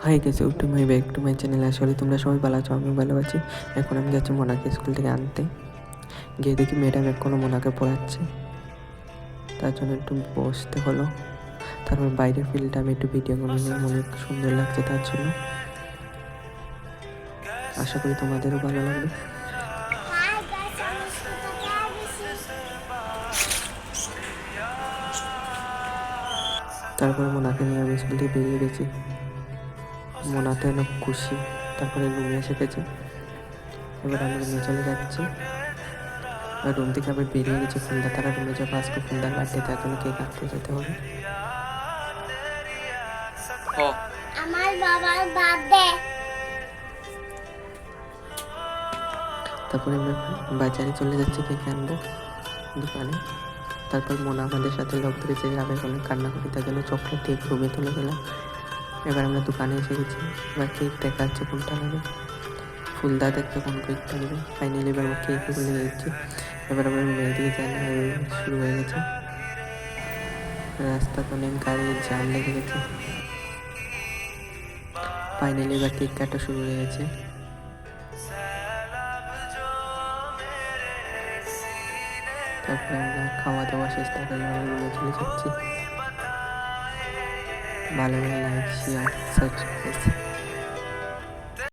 High গেছে to my back to my channel. আসলে তোমরা সবাই ভালো আছো, আমি ভালো আছি। এখন আমি যাচ্ছি মোনাকে স্কুল থেকে আনতে। গিয়ে দেখি ম্যাডাম এখনও মোনাকে পড়াচ্ছে, তার জন্য একটু বসতে হলো। তারপর বাইরের ফিল্ডটা আমি একটু ভিডিও করে নিলাম, অনেক সুন্দর লাগছে তার জন্য। আশা করি তোমাদেরও ভালো লাগবে। তারপরে মোনাকে নিয়ে আমি স্কুল থেকে বেরিয়ে গেছি। মোনাতে অনেক খুশি। তারপরে রুমে এসে গেছে, এবার আমি রুমে চলে যাচ্ছি। রুম থেকে আবার বেরিয়ে গেছে, ফুলদা তারা রুমে যাবো। আজকে ফুলদার বার্থডে, তার জন্য কেক কাটতে যেতে হবে। আমার বাবার বার্থডে। তারপরে আমরা বাজারে চলে যাচ্ছি কেক আনবো দোকানে। তারপর মোনা আমাদের সাথে লোক ধরেছে যে আমি অনেক কান্না করি, তার জন্য চকলেট দিয়ে রুমে তুলে গেলাম। এবার আমরা দোকানে এসে গেছি, এবার কেক দেখা যাচ্ছে কোনটা নেবে। ফুলদা দেখতে কোন কেকটা নেবে। ফাইনালি এবার কেক বলে দিচ্ছি। এবার আমরা মেয়ের দিকে জানা শুরু হয়ে গেছে। রাস্তাতে অনেক গাড়ির জ্যাম লেগে গেছে। ফাইনালি এবার কেক কাটা শুরু হয়ে গেছে। তারপরে আমরা খাওয়া দাওয়া শেষ, তারপরে আমরা রুমে চলে যাচ্ছি। ভালো লাগে, লাইক শেয়ার সাবস্ক্রাইব।